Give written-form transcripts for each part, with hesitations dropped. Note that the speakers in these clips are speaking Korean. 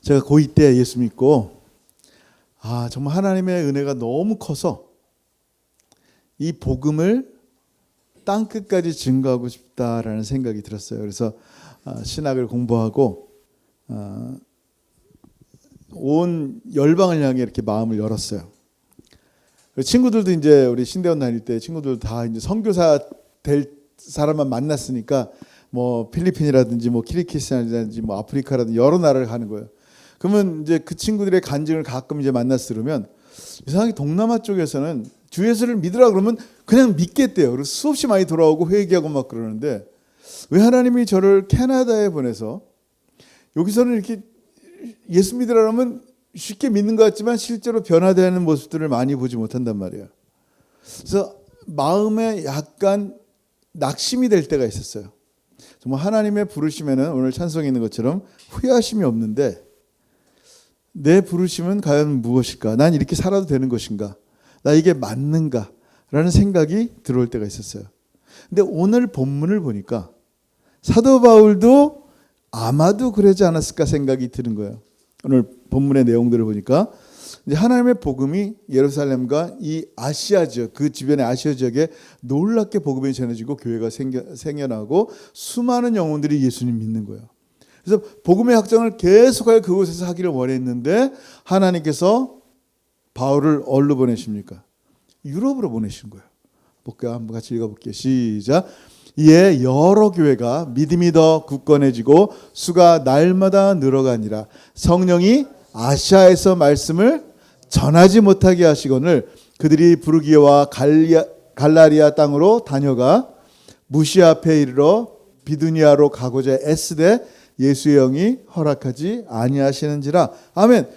제가 고2 때 예수 믿고 정말 하나님의 은혜가 너무 커서 이 복음을 땅끝까지 증거하고 싶다라는 생각이 들었어요. 그래서 신학을 공부하고 온 열방을 향해 이렇게 마음을 열었어요. 친구들도 이제 우리 신대원 다닐 때 친구들 다 이제 선교사 될 사람만 만났으니까 뭐 필리핀이라든지 뭐 키르기스탄이라든지 뭐 아프리카라든지 여러 나라를 가는 거예요. 그러면 이제 그 친구들의 간증을 가끔 이제 만나서 들으면 이상하게 동남아 쪽에서는 주 예수를 믿으라 그러면 그냥 믿겠대요. 그래서 수없이 많이 돌아오고 회개하고 막 그러는데 왜 하나님이 저를 캐나다에 보내서 여기서는 이렇게 예수 믿으라 그러면 쉽게 믿는 것 같지만 실제로 변화되는 모습들을 많이 보지 못한단 말이에요. 그래서 마음에 약간 낙심이 될 때가 있었어요. 정말 하나님의 부르심에는 오늘 찬송에 있는 것처럼 후회하심이 없는데 내 부르심은 과연 무엇일까? 난 이렇게 살아도 되는 것인가? 나 이게 맞는가? 라는 생각이 들어올 때가 있었어요. 근데 오늘 본문을 보니까 사도 바울도 아마도 그러지 않았을까 생각이 드는 거예요. 오늘 본문의 내용들을 보니까 이제 하나님의 복음이 예루살렘과 이 아시아 지역, 그 주변의 아시아 지역에 놀랍게 복음이 전해지고 교회가 생겨나고 수많은 영혼들이 예수님 믿는 거예요. 그래서 복음의 확장을 계속하여 그곳에서 하기를 원했는데 하나님께서 바울을 어디로 보내십니까? 유럽으로 보내신 거예요. 볼게요. 한번 같이 읽어볼게요. 시작. 이에 여러 교회가 믿음이 더 굳건해지고 수가 날마다 늘어가니라. 성령이 아시아에서 말씀을 전하지 못하게 하시거늘 그들이 부르기아와 갈라리아 땅으로 다녀가 무시아 앞에 이르러 비두니아로 가고자 애쓰되 예수의 영이 허락하지 아니하시는지라. 아멘.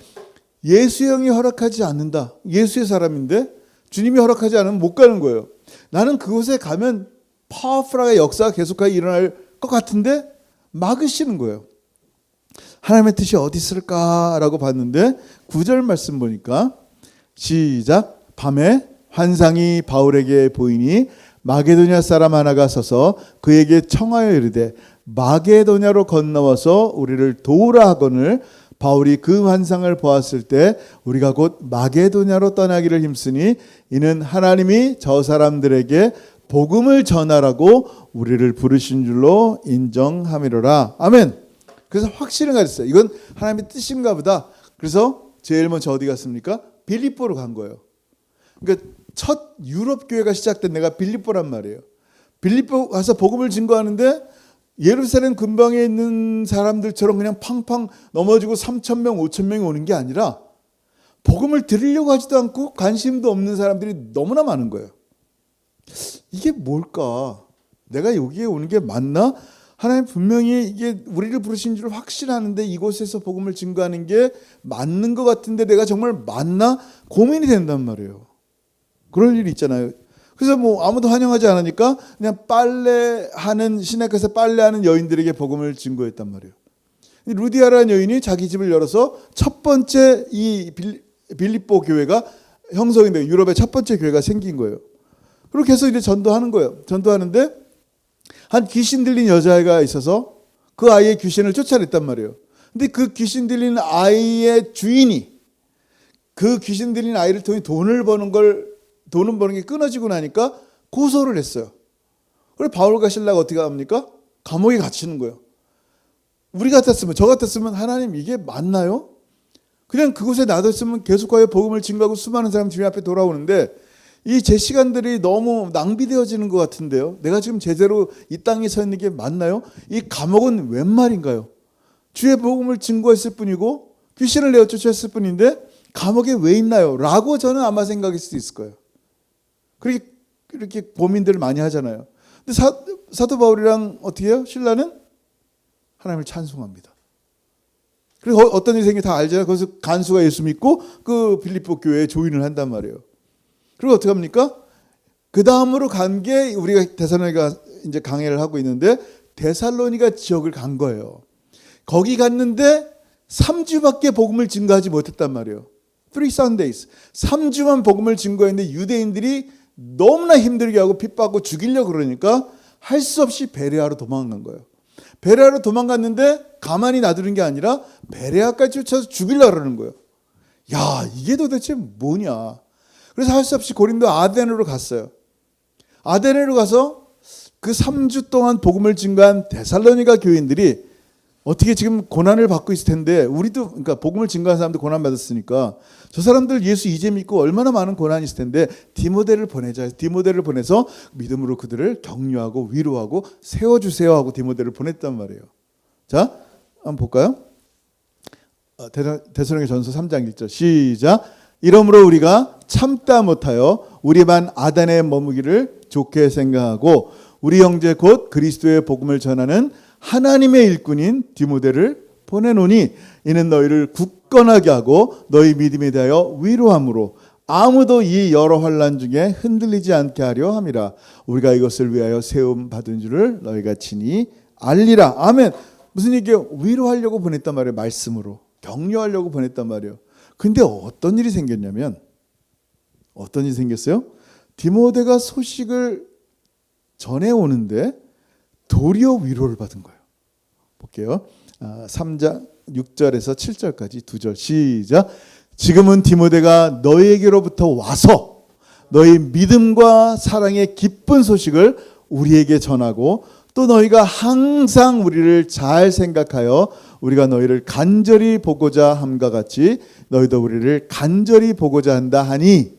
예수의 영이 허락하지 않는다. 예수의 사람인데 주님이 허락하지 않으면 못 가는 거예요. 나는 그곳에 가면 파워풀하게 역사가 계속하게 일어날 것 같은데 막으시는 거예요. 하나님의 뜻이 어디 있을까라고 봤는데 9절 말씀 보니까 시작. 밤에 환상이 바울에게 보이니 마게도냐 사람 하나가 서서 그에게 청하여 이르되 마게도냐로 건너와서 우리를 도우라 하거늘 바울이 그 환상을 보았을 때 우리가 곧 마게도냐로 떠나기를 힘쓰니 이는 하나님이 저 사람들에게 복음을 전하라고 우리를 부르신 줄로 인정함이로라. 아멘. 그래서 확신을 가졌어요. 이건 하나님의 뜻인가 보다. 그래서 제일 먼저 어디 갔습니까? 빌립보로 간 거예요. 그러니까 첫 유럽 교회가 시작된 데가 빌립보란 말이에요. 빌립보 가서 복음을 증거하는데 예루살렘 근방에 있는 사람들처럼 그냥 팡팡 넘어지고 3,000명, 5,000명이 오는 게 아니라 복음을 들으려고 하지도 않고 관심도 없는 사람들이 너무나 많은 거예요. 이게 뭘까? 내가 여기에 오는 게 맞나? 하나님 분명히 이게 우리를 부르신 줄 확신하는데 이곳에서 복음을 증거하는 게 맞는 것 같은데 내가 정말 맞나? 고민이 된단 말이에요. 그럴 일이 있잖아요. 그래서 뭐 아무도 환영하지 않으니까 그냥 빨래하는 시내가서 빨래하는 여인들에게 복음을 증거했단 말이에요. 루디아라는 여인이 자기 집을 열어서 첫 번째 이 빌립보 교회가 형성이 되고 유럽의 첫 번째 교회가 생긴 거예요. 그렇게 해서 이제 전도하는 거예요. 전도하는데 한 귀신 들린 여자아이가 있어서 그 아이의 귀신을 쫓아냈단 말이에요. 근데 그 귀신 들린 아이의 주인이 그 귀신 들린 아이를 통해 돈을 버는 게 끊어지고 나니까 고소를 했어요. 그래서 바울과 실라가 어떻게 합니까? 감옥에 갇히는 거예요. 우리 같았으면, 저 같았으면 하나님 이게 맞나요? 그냥 그곳에 놔뒀으면 계속하여 복음을 증거하고 수많은 사람 주님 앞에 돌아오는데 이 제 시간들이 너무 낭비되어지는 것 같은데요. 내가 지금 제대로 이 땅에 서 있는 게 맞나요? 이 감옥은 웬 말인가요? 주의 복음을 증거했을 뿐이고 귀신을 내어 쫓았을 뿐인데 감옥에 왜 있나요? 라고 저는 아마 생각할 수도 있을 거예요. 그렇게 고민들을 많이 하잖아요. 근데 사도 바울이랑 어떻게 해요? 신라는 하나님을 찬송합니다. 그리고 어떤 일이 생겨 다 알잖아요. 거기서 간수가 예수 믿고 그 빌립보 교회에 조인을 한단 말이에요. 그리고 어떻게 합니까? 그 다음으로 간 게 우리가 데살로니가 이제 강해를 하고 있는데 데살로니가 지역을 간 거예요. 거기 갔는데 3주밖에 복음을 증거하지 못했단 말이에요. 3 Sundays. 3주만 복음을 증거했는데 유대인들이 너무나 힘들게 하고 핍박하고 죽이려고 그러니까 할 수 없이 베레아로 도망간 거예요. 베레아로 도망갔는데 가만히 놔두는 게 아니라 베레아까지 쫓아서 죽이려고 그러는 거예요. 야, 이게 도대체 뭐냐. 그래서 할 수 없이 고린도 아데네로 갔어요. 아데네로 가서 그 3주 동안 복음을 증거한 데살로니가 교인들이 어떻게 지금 고난을 받고 있을 텐데, 우리도 그러니까 복음을 증거한 사람도 고난 받았으니까 저 사람들 예수 이제 믿고 얼마나 많은 고난이 있을 텐데 디모데를 보내자. 디모데를 보내서 믿음으로 그들을 격려하고 위로하고 세워주세요 하고 디모데를 보냈단 말이에요. 자, 한번 볼까요? 데살로니가전서 3장 1절 시작. 이러므로 우리가 참다 못하여 우리 반 아단에 머무기를 좋게 생각하고 우리 형제 곧 그리스도의 복음을 전하는 하나님의 일꾼인 디모데를 보내노니 이는 너희를 굳건하게 하고 너희 믿음에 대하여 위로함으로 아무도 이 여러 환난 중에 흔들리지 않게 하려 함이라. 우리가 이것을 위하여 세움 받은 줄을 너희가 친히 알리라. 아멘. 무슨 얘기예요? 위로하려고 보냈단 말이에요. 말씀으로 격려하려고 보냈단 말이에요. 근데 어떤 일이 생겼냐면, 어떤 일이 생겼어요? 디모데가 소식을 전해오는데 도리어 위로를 받은 거예요. 볼게요. 3장 6절에서 7절까지 2절 시작. 지금은 디모데가 너희에게로부터 와서 너희 믿음과 사랑의 기쁜 소식을 우리에게 전하고 또 너희가 항상 우리를 잘 생각하여 우리가 너희를 간절히 보고자 함과 같이 너희도 우리를 간절히 보고자 한다 하니,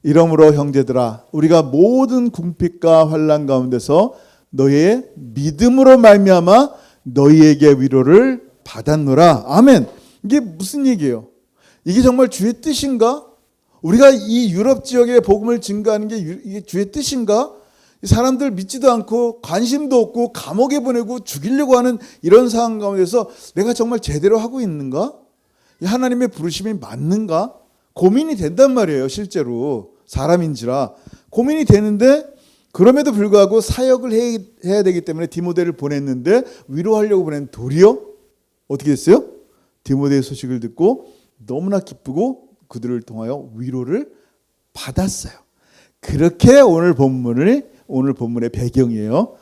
이러므로 형제들아 우리가 모든 궁핍과 환난 가운데서 너희의 믿음으로 말미암아 너희에게 위로를 받았노라. 아멘. 이게 무슨 얘기예요? 이게 정말 주의 뜻인가? 우리가 이 유럽 지역에 복음을 증거하는 게 이게 주의 뜻인가? 사람들 믿지도 않고 관심도 없고 감옥에 보내고 죽이려고 하는 이런 상황 가운데서 내가 정말 제대로 하고 있는가? 하나님의 부르심이 맞는가? 고민이 된단 말이에요. 실제로 사람인지라 고민이 되는데, 그럼에도 불구하고 사역을 해야 되기 때문에 디모데를 보냈는데 위로하려고 보낸 도리어 어떻게 됐어요? 디모데의 소식을 듣고 너무나 기쁘고 그들을 통하여 위로를 받았어요. 그렇게 오늘 본문의 배경이에요.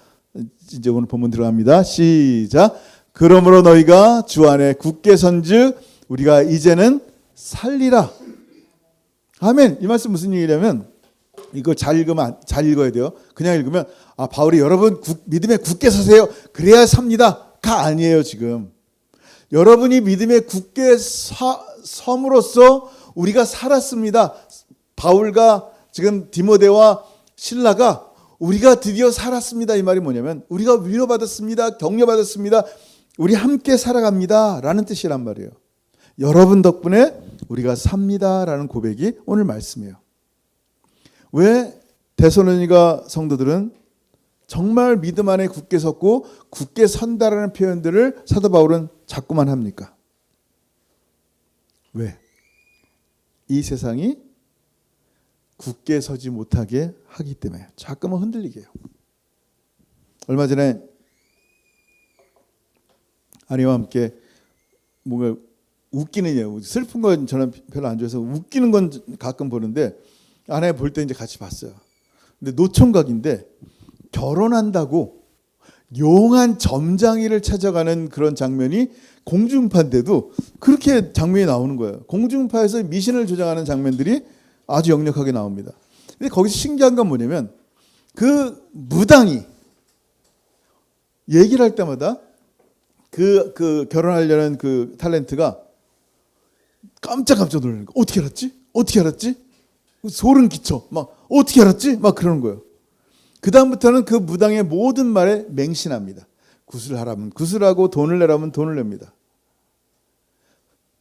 이제 오늘 본문 들어갑니다. 시작. 그러므로 너희가 주 안에 굳게 선즉 우리가 이제는 살리라. 아멘. 이 말씀 무슨 얘기냐면, 이거 잘 읽어야 돼요. 그냥 읽으면 바울이 여러분 믿음에 굳게 서세요. 그래야 삽니다가 아니에요. 지금 여러분이 믿음에 굳게 섬으로써 우리가 살았습니다. 바울과 지금 디모데와 실라가 우리가 드디어 살았습니다. 이 말이 뭐냐면 우리가 위로받았습니다. 격려받았습니다. 우리 함께 살아갑니다 라는 뜻이란 말이에요. 여러분 덕분에 우리가 삽니다 라는 고백이 오늘 말씀이에요. 왜 데살로니가 성도들은 정말 믿음 안에 굳게 섰고 굳게 선다라는 표현들을 사도 바울은 자꾸만 합니까? 왜? 이 세상이 굳게 서지 못하게 하기 때문에 자꾸만 흔들리게 해요. 얼마 전에 아내와 함께 뭔가 웃기는 예, 슬픈 건 저는 별로 안 좋아해서 웃기는 건 가끔 보는데, 아내 볼 때 이제 같이 봤어요. 근데 노총각인데 결혼한다고 용한 점장이를 찾아가는 그런 장면이 공중파인데도 그렇게 장면이 나오는 거예요. 공중파에서 미신을 조장하는 장면들이 아주 역력하게 나옵니다. 근데 거기서 신기한 건 뭐냐면, 그 무당이 얘기를 할 때마다 그 결혼하려는 그 탤런트가 깜짝 놀라는 거. 어떻게 알았지? 어떻게 알았지? 소름 끼쳐. 막 어떻게 알았지? 막 그러는 거예요. 그 다음부터는 그 무당의 모든 말에 맹신합니다. 구슬하라면 구슬하고 돈을 내라면 돈을 냅니다.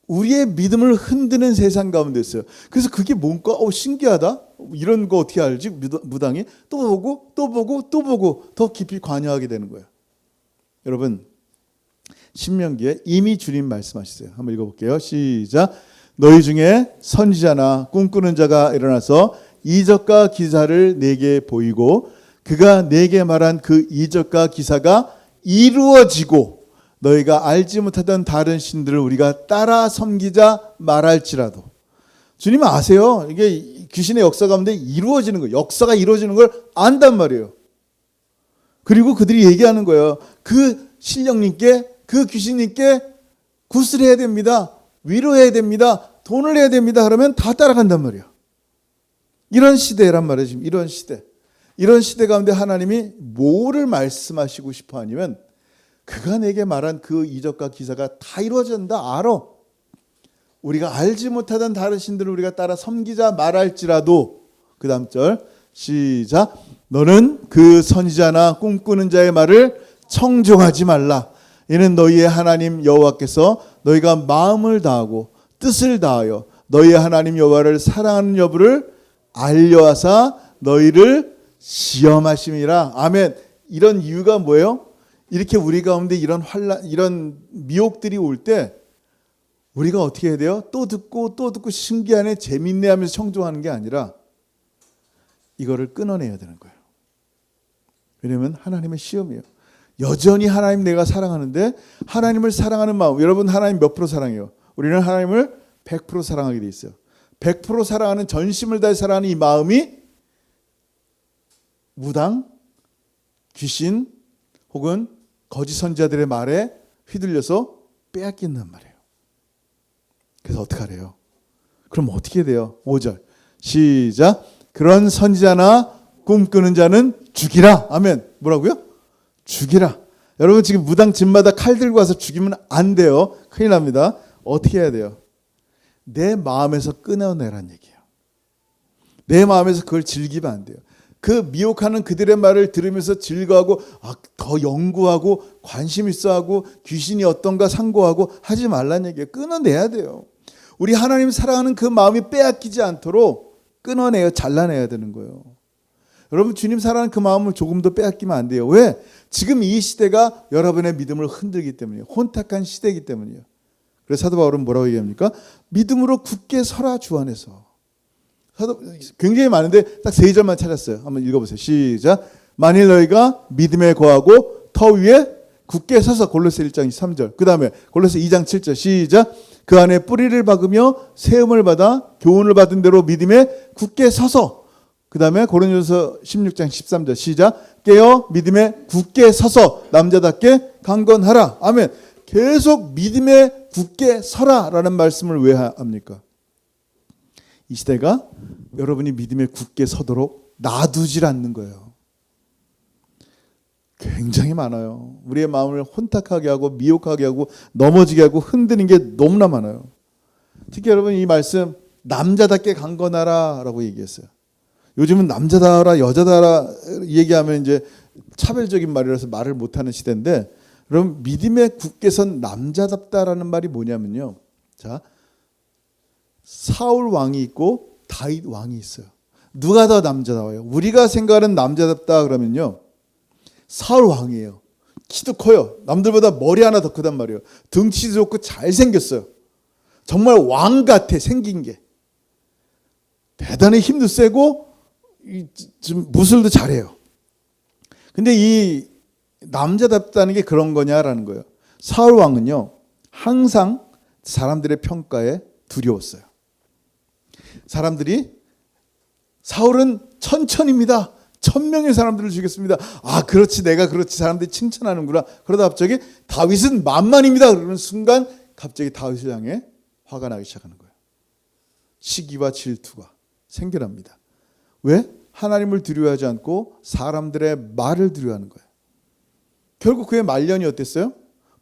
우리의 믿음을 흔드는 세상 가운데 있어요. 그래서 그게 뭔가 신기하다. 이런 거 어떻게 알지? 무당이 또 보고 또 보고 또 보고 더 깊이 관여하게 되는 거예요. 여러분, 신명기에 이미 주님 말씀하셨어요. 한번 읽어볼게요. 시작. 너희 중에 선지자나 꿈꾸는 자가 일어나서 이적과 기사를 내게 보이고 그가 내게 말한 그 이적과 기사가 이루어지고 너희가 알지 못하던 다른 신들을 우리가 따라 섬기자 말할지라도. 주님은 아세요. 이게 귀신의 역사 가운데 이루어지는 거예요. 역사가 이루어지는 걸 안단 말이에요. 그리고 그들이 얘기하는 거예요. 그 신령님께, 그 귀신님께 구슬해야 됩니다. 위로해야 됩니다. 돈을 해야 됩니다. 그러면 다 따라간단 말이에요. 이런 시대란 말이에요. 지금 이런 시대. 이런 시대 가운데 하나님이 뭐를 말씀하시고 싶어 하냐면 그가 내게 말한 그 이적과 기사가 다 이루어진다. 알아. 우리가 알지 못하던 다른 신들을 우리가 따라 섬기자 말할지라도, 그 다음 절 시작. 너는 그 선지자나 꿈꾸는 자의 말을 청종하지 말라. 이는 너희의 하나님 여호와께서 너희가 마음을 다하고 뜻을 다하여 너희의 하나님 여호와를 사랑하는 여부를 알려하사 너희를 시험하심이라. 아멘. 이런 이유가 뭐예요? 이렇게 우리 가운데 이런 환란, 이런 미혹들이 올 때 우리가 어떻게 해야 돼요? 또 듣고 신기하네, 재밌네 하면서 청종하는 게 아니라 이거를 끊어내야 되는 거예요. 왜냐하면 하나님의 시험이에요. 여전히 하나님 내가 사랑하는데, 하나님을 사랑하는 마음, 여러분 하나님 몇 프로 사랑해요? 우리는 하나님을 100% 사랑하게 돼 있어요. 100% 사랑하는, 전심을 다해 사랑하는 이 마음이 무당, 귀신 혹은 거짓 선지자들의 말에 휘둘려서 빼앗긴단 말이에요. 그래서 어떻게 하래요? 그럼 어떻게 돼요? 5절 시작. 그런 선지자나 꿈꾸는 자는 죽이라. 아멘. 뭐라고요? 죽이라. 여러분 지금 무당 집마다 칼 들고 와서 죽이면 안 돼요. 큰일 납니다. 어떻게 해야 돼요? 내 마음에서 끊어내란 얘기예요. 내 마음에서 그걸 즐기면 안 돼요. 그 미혹하는 그들의 말을 들으면서 즐거워하고 더 연구하고 관심 있어하고 귀신이 어떤가 상고하고 하지 말란 얘기예요. 끊어내야 돼요. 우리 하나님 사랑하는 그 마음이 빼앗기지 않도록 끊어내요. 잘라내야 되는 거예요. 여러분 주님 사랑하는 그 마음을 조금 더 빼앗기면 안 돼요. 왜? 지금 이 시대가 여러분의 믿음을 흔들기 때문이에요. 혼탁한 시대이기 때문이에요. 그래서 사도 바울은 뭐라고 얘기합니까? 믿음으로 굳게 서라 주 안에서. 굉장히 많은데 딱 3절만 찾았어요. 한번 읽어보세요. 시작. 만일 너희가 믿음에 거하고 터 위에 굳게 서서. 골로새 1장 3절. 그 다음에 골로새 2장 7절. 시작. 그 안에 뿌리를 박으며 세움을 받아 교훈을 받은 대로 믿음에 굳게 서서. 그 다음에 고린도서 16장 13절. 시작. 깨어 믿음에 굳게 서서 남자답게 강건하라. 아멘. 계속 믿음에 굳게 서라 라는 말씀을 왜 합니까? 이 시대가 여러분이 믿음에 굳게 서도록 놔두질 않는 거예요. 굉장히 많아요. 우리의 마음을 혼탁하게 하고 미혹하게 하고 넘어지게 하고 흔드는 게 너무나 많아요. 특히 여러분 이 말씀 남자답게 강건하라 라고 얘기했어요. 요즘은 남자다라 여자다라 얘기하면 이제 차별적인 말이라서 말을 못하는 시대인데, 여러분 믿음에 굳게 선 남자답다라는 말이 뭐냐면요. 자, 사울 왕이 있고 다윗 왕이 있어요. 누가 더 남자다워요? 우리가 생각하는 남자답다 그러면요, 사울 왕이에요. 키도 커요. 남들보다 머리 하나 더 크단 말이에요. 등치도 좋고 잘생겼어요. 정말 왕 같아. 생긴 게 대단히 힘도 세고 좀 무술도 잘해요. 근데 이 남자답다는 게 그런 거냐라는 거예요. 사울 왕은요 항상 사람들의 평가에 두려웠어요. 사람들이 사울은 천천입니다. 1000명의 사람들을 죽였습니다. 아 그렇지 내가 그렇지 사람들이 칭찬하는구나. 그러다 갑자기 다윗은 만만입니다. 그러는 순간 갑자기 다윗을 향해 화가 나기 시작하는 거예요. 시기와 질투가 생겨납니다. 왜? 하나님을 두려워하지 않고 사람들의 말을 두려워하는 거예요. 결국 그의 말년이 어땠어요?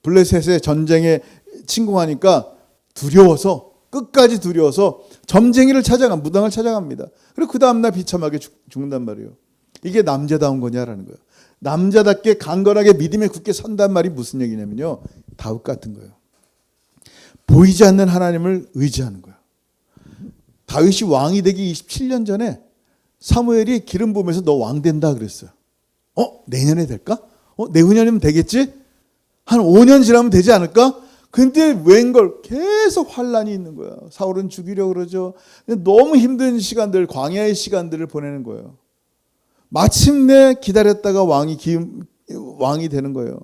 블레셋의 전쟁에 침공하니까 두려워서 끝까지 두려워서 점쟁이를 무당을 찾아갑니다. 그리고 그 다음날 비참하게 죽는단 말이에요. 이게 남자다운 거냐라는 거예요. 남자답게 강건하게 믿음에 굳게 선단 말이 무슨 얘기냐면요, 다윗 같은 거예요. 보이지 않는 하나님을 의지하는 거예요. 다윗이 왕이 되기 27년 전에 사무엘이 기름 부으면서 너 왕 된다 그랬어요. 내년에 될까? 내후년이면 되겠지? 한 5년 지나면 되지 않을까? 근데 웬걸 계속 환란이 있는 거야. 사울은 죽이려고 그러죠. 너무 힘든 시간들, 광야의 시간들을 보내는 거예요. 마침내 기다렸다가 왕이 되는 거예요.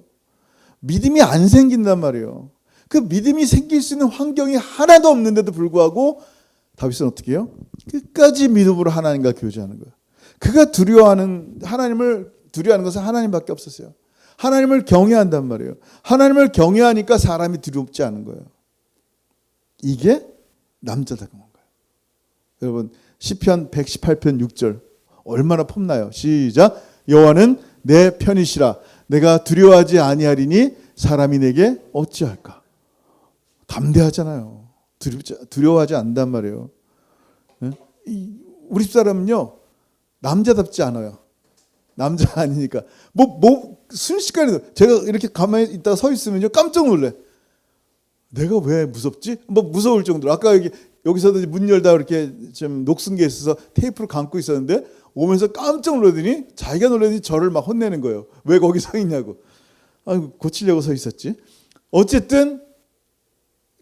믿음이 안 생긴단 말이에요. 그 믿음이 생길 수 있는 환경이 하나도 없는데도 불구하고 다윗은 어떻게 해요? 끝까지 믿음으로 하나님과 교제하는 거예요. 그가 하나님을 두려워하는 것은 하나님밖에 없었어요. 하나님을 경외한단 말이에요. 하나님을 경외하니까 사람이 두렵지 않은 거예요. 이게 남자다운 거예요. 여러분 시편 118편 6절 얼마나 폼나요? 시작. 여호와는 내 편이시라. 내가 두려워하지 아니하리니 사람이 내게 어찌할까? 담대하잖아요. 두려워하지 않단 말이에요. 우리 집사람은요 남자답지 않아요. 남자 아니니까 순식간에 제가 이렇게 가만히 있다가 서 있으면요 깜짝 놀래. 내가 왜 무섭지? 무서울 정도로. 아까 여기서도 문 열다 이렇게 좀 녹슨 게 있어서 테이프를 감고 있었는데 오면서 깜짝 놀라더니 자기가 놀라더니 저를 막 혼내는 거예요. 왜 거기 서 있냐고. 고치려고 서 있었지. 어쨌든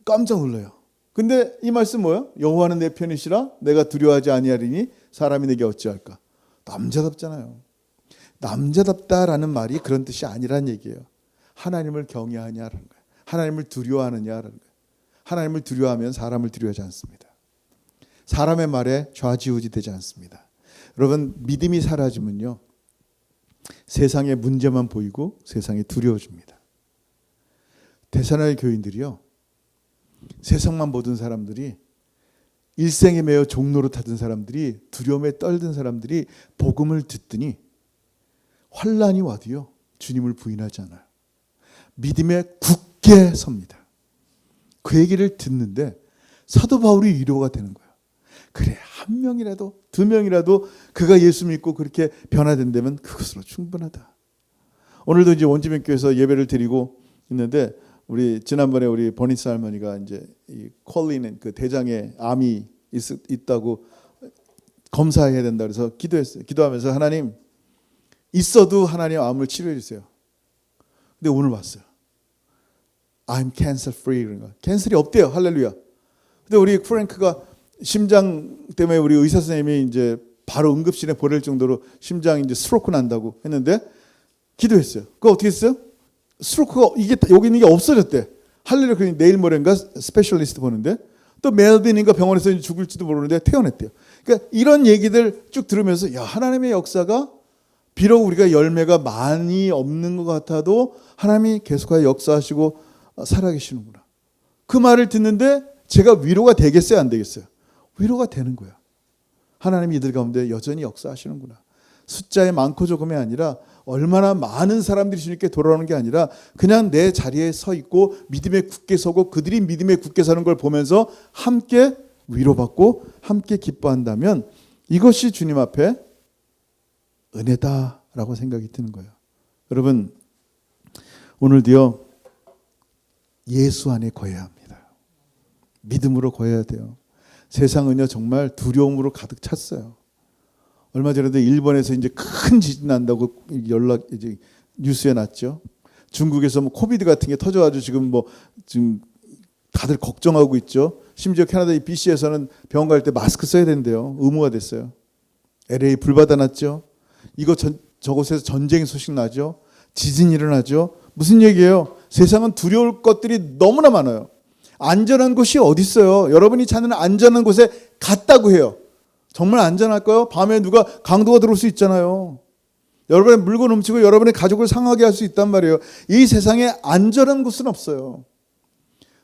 깜짝 놀라요. 근데 이 말씀 뭐예요? 여호와는 내 편이시라 내가 두려워하지 아니하리니 사람이 내게 어찌할까? 남자답잖아요. 남자답다라는 말이 그런 뜻이 아니란 얘기예요. 하나님을 경외하냐라는 거예요. 하나님을 두려워하느냐라는 거예요. 하나님을 두려워하면 사람을 두려워하지 않습니다. 사람의 말에 좌지우지 되지 않습니다. 여러분 믿음이 사라지면요 세상에 문제만 보이고 세상에 두려워집니다. 데살로니가 교인들이요 세상만 보던 사람들이 일생에 매여 종로로 타던 사람들이 두려움에 떨던 사람들이 복음을 듣더니 환난이 와도요 주님을 부인하지 않아요. 믿음에 굳게 섭니다. 그 얘기를 듣는데 사도 바울이 위로가 되는 거예요. 그래 한 명이라도 두 명이라도 그가 예수 믿고 그렇게 변화된다면 그것으로 충분하다. 오늘도 이제 원주민교회에서 예배를 드리고 있는데 우리 지난번에 우리 버니스 할머니가 이제 이 콜리는 그 대장에 암이 있다고 검사해야 된다 그래서 기도했어요. 기도하면서 하나님 있어도 하나님 암을 치료해 주세요. 근데 오늘 왔어요. I'm cancer free 그런 거. 캔슬이 없대요. 할렐루야. 근데 우리 프랭크가 심장 때문에 우리 의사 선생님이 이제 바로 응급실에 보낼 정도로 심장이 이제 스트로크 난다고 했는데 기도했어요. 그거 어떻게 했어요? 스트로크가 이게 여기 있는 게 없어졌대. 할렐루야. 그러니 내일 모레인가 스페셜리스트 보는데 또 멜빈인가 병원에서 이제 죽을지도 모르는데 퇴원했대요. 그러니까 이런 얘기들 쭉 들으면서 야 하나님의 역사가 비록 우리가 열매가 많이 없는 것 같아도 하나님이 계속하여 역사하시고 살아계시는구나. 그 말을 듣는데 제가 위로가 되겠어요? 안 되겠어요? 위로가 되는 거야. 하나님이 이들 가운데 여전히 역사하시는구나. 숫자에 많고 조금이 아니라 얼마나 많은 사람들이 주님께 돌아오는 게 아니라 그냥 내 자리에 서 있고 믿음에 굳게 서고 그들이 믿음에 굳게 서는 걸 보면서 함께 위로받고 함께 기뻐한다면 이것이 주님 앞에 은혜다라고 생각이 드는 거예요. 여러분 오늘도요 예수 안에 거해야 합니다. 믿음으로 거해야 돼요. 세상은요 정말 두려움으로 가득 찼어요. 얼마 전에도 일본에서 이제 큰 지진 난다고 이제 뉴스에 났죠. 중국에서 코비드 같은 게 터져가지고 지금 다들 걱정하고 있죠. 심지어 캐나다 이 BC에서는 병원 갈 때 마스크 써야 된대요. 의무화 됐어요. LA 불바다 났죠. 저곳에서 전쟁 소식 나죠. 지진 일어나죠. 무슨 얘기예요? 세상은 두려울 것들이 너무나 많아요. 안전한 곳이 어디 있어요? 여러분이 찾는 안전한 곳에 갔다고 해요. 정말 안전할까요? 밤에 누가 강도가 들어올 수 있잖아요. 여러분의 물건 훔치고 여러분의 가족을 상하게 할 수 있단 말이에요. 이 세상에 안전한 곳은 없어요.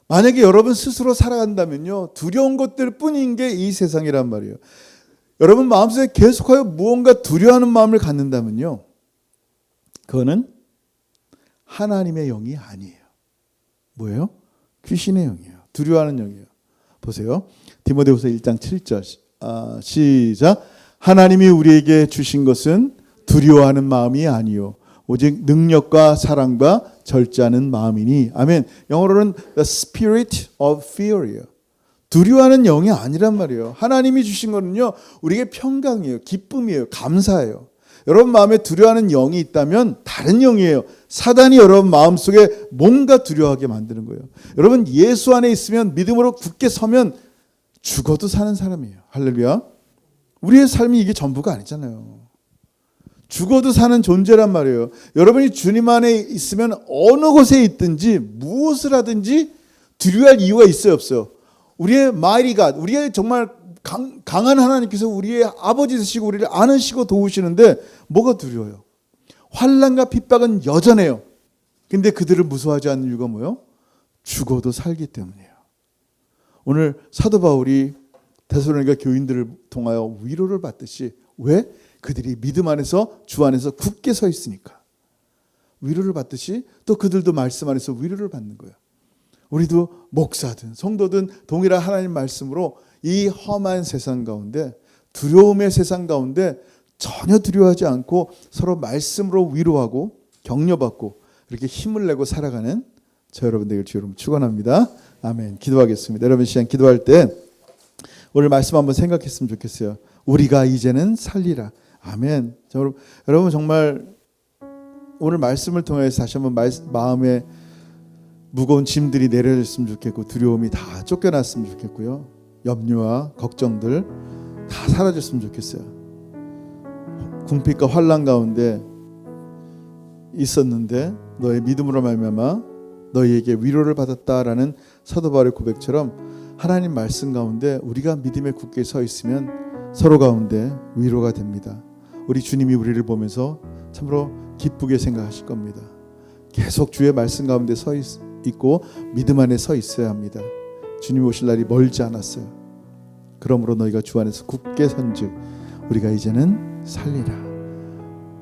만약에 여러분 스스로 살아간다면요 두려운 것들 뿐인 게 이 세상이란 말이에요. 여러분 마음속에 계속하여 무언가 두려워하는 마음을 갖는다면요 그거는 하나님의 영이 아니에요. 뭐예요? 귀신의 영이에요. 두려워하는 영이에요. 보세요. 디모데후서 1장 7절 시작. 하나님이 우리에게 주신 것은 두려워하는 마음이 아니요 오직 능력과 사랑과 절제하는 마음이니. 아멘. 영어로는 the spirit of fear이에요. 두려워하는 영이 아니란 말이에요. 하나님이 주신 거는요 우리에게 평강이에요. 기쁨이에요. 감사예요. 여러분 마음에 두려워하는 영이 있다면 다른 영이에요. 사단이 여러분 마음속에 뭔가 두려워하게 만드는 거예요. 여러분 예수 안에 있으면 믿음으로 굳게 서면 죽어도 사는 사람이에요. 할렐루야. 우리의 삶이 이게 전부가 아니잖아요. 죽어도 사는 존재란 말이에요. 여러분이 주님 안에 있으면 어느 곳에 있든지 무엇을 하든지 두려워할 이유가 있어요 없어요? 우리의 mighty God, 우리의 정말 강한 하나님께서 우리의 아버지 되시고 우리를 안으시고 도우시는데 뭐가 두려워요? 환난과 핍박은 여전해요. 근데 그들을 무서워하지 않는 이유가 뭐예요? 죽어도 살기 때문이에요. 오늘 사도 바울이 데살로니가 교인들을 통하여 위로를 받듯이, 왜? 그들이 믿음 안에서 주 안에서 굳게 서 있으니까 위로를 받듯이 또 그들도 말씀 안에서 위로를 받는 거예요. 우리도 목사든 성도든 동일한 하나님 말씀으로 이 험한 세상 가운데, 두려움의 세상 가운데 전혀 두려워하지 않고 서로 말씀으로 위로하고 격려받고 이렇게 힘을 내고 살아가는 저 여러분 되길 주 여러분 축원합니다. 아멘. 기도하겠습니다. 여러분 시간 기도할 때 오늘 말씀 한번 생각했으면 좋겠어요. 우리가 이제는 살리라. 아멘. 여러분 정말 오늘 말씀을 통해서 다시 한번 마음에 무거운 짐들이 내려졌으면 좋겠고, 두려움이 다 쫓겨났으면 좋겠고요. 염려와 걱정들 다 사라졌으면 좋겠어요. 궁핍과 환난 가운데 있었는데 너의 믿음으로 말미암아 너희에게 위로를 받았다라는 사도 바울의 고백처럼 하나님 말씀 가운데 우리가 믿음에 굳게 서 있으면 서로 가운데 위로가 됩니다. 우리 주님이 우리를 보면서 참으로 기쁘게 생각하실 겁니다. 계속 주의 말씀 가운데 서 있고 믿음 안에 서 있어야 합니다. 주님 오실 날이 멀지 않았어요. 그러므로 너희가 주 안에서 굳게 선즉 우리가 이제는 살리라.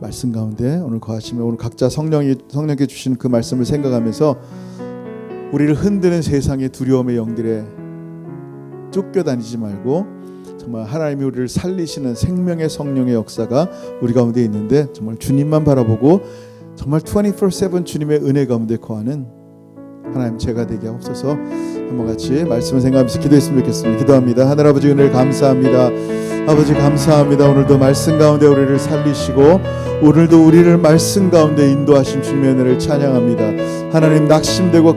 말씀 가운데 오늘 거하시며 오늘 각자 성령께 주시는 그 말씀을 생각하면서 우리를 흔드는 세상의 두려움의 영들에 쫓겨다니지 말고 정말 하나님이 우리를 살리시는 생명의 성령의 역사가 우리 가운데 있는데 정말 주님만 바라보고 정말 24/7 주님의 은혜 가운데 거하는 하나님 제가 되게 하옵소서. 한번 같이 말씀을 생각하면서 기도했으면 좋겠습니다. 기도합니다. 하늘 아버지 은혜를 감사합니다. 아버지 감사합니다. 오늘도 말씀 가운데 우리를 살리시고 오늘도 우리를 말씀 가운데 인도하신 주님의 은혜를 찬양합니다. 하나님 낙심되고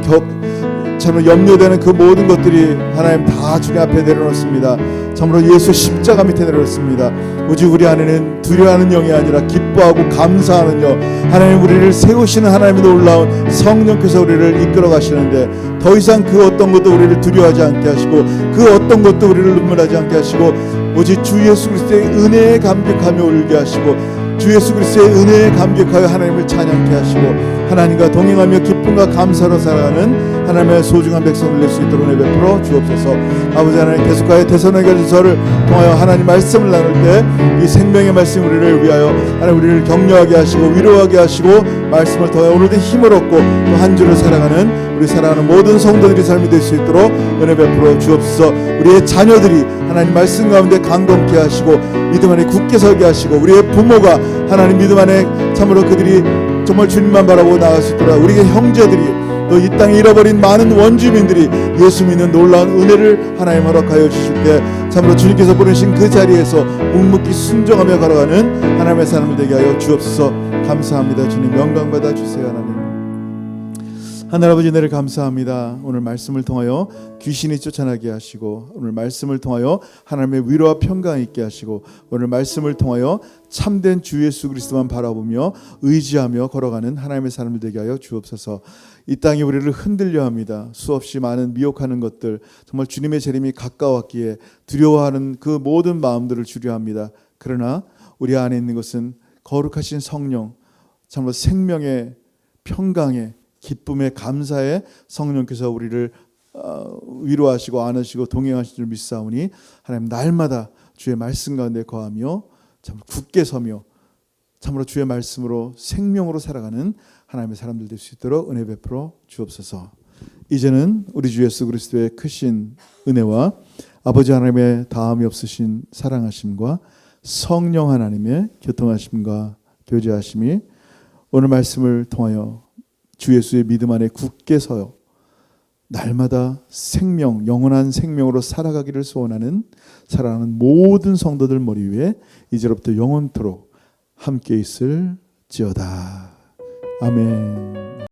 참으로 염려되는 그 모든 것들이 하나님 다 주님 앞에 내려놓습니다. 참으로 예수 십자가 밑에 내려놓습니다. 오직 우리 안에는 두려워하는 영이 아니라 기뻐하고 감사하는 영, 하나님 우리를 세우시는 하나님의 놀라운 성령께서 우리를 이끌어 가시는데 더 이상 그 어떤 것도 우리를 두려워하지 않게 하시고 그 어떤 것도 우리를 눈물하지 않게 하시고 오직 주 예수 그리스도의 은혜에 감격하며 울게 하시고 주 예수 그리스도의 은혜에 감격하여 하나님을 찬양케 하시고 하나님과 동행하며 기쁨과 감사로 살아가는 하나님의 소중한 백성을 낼 수 있도록 은혜 베풀어 주옵소서. 아버지 하나님 계속하여 데살로니가전서를 통하여 하나님 말씀을 나눌 때 이 생명의 말씀 우리를 위하여 하나님 우리를 격려하게 하시고 위로하게 하시고 말씀을 통하여 오늘도 힘을 얻고 또 한 주를 살아가는 우리 사랑하는 모든 성도들이 삶이 될 수 있도록 은혜 베풀어 주옵소서. 우리의 자녀들이 하나님 말씀 가운데 강건케 하시고 믿음 안에 굳게 서게 하시고 우리의 부모가 하나님 믿음 안에 참으로 그들이 정말 주님만 바라보고 나아갈 수 있도록 우리의 형제들이 또 이 땅에 잃어버린 많은 원주민들이 예수 믿는 놀라운 은혜를 하나님 허락하여 주실 때 참으로 주님께서 보내신 그 자리에서 묵묵히 순종하며 걸어가는 하나님의 사람을 되게 하여 주옵소서. 감사합니다. 주님 영광 받아 주세요. 하나님 아버지 은혜를 감사합니다. 오늘 말씀을 통하여 귀신이 쫓아나게 하시고 오늘 말씀을 통하여 하나님의 위로와 평강 있게 하시고 오늘 말씀을 통하여 참된 주 예수 그리스도만 바라보며 의지하며 걸어가는 하나님의 사람을 되게 하여 주옵소서. 이 땅이 우리를 흔들려 합니다. 수없이 많은 미혹하는 것들 정말 주님의 재림이 가까웠기에 두려워하는 그 모든 마음들을 주려 합니다. 그러나 우리 안에 있는 것은 거룩하신 성령 참으로 생명의 평강의 기쁨의 감사의 성령께서 우리를 위로하시고 안으시고 동행하실 줄 믿사오니 하나님 날마다 주의 말씀 가운데 거하며 참 굳게 서며 참으로 주의 말씀으로 생명으로 살아가는 하나님의 사람들 될 수 있도록 은혜 베풀어 주옵소서. 이제는 우리 주 예수 그리스도의 크신 은혜와 아버지 하나님의 다함이 없으신 사랑하심과 성령 하나님의 교통하심과 교제하심이 오늘 말씀을 통하여 주 예수의 믿음 안에 굳게 서요 날마다 생명, 영원한 생명으로 살아가기를 소원하는 사랑하는 모든 성도들 머리 위에 이제로부터 영원토록 함께 있을지어다. 아멘.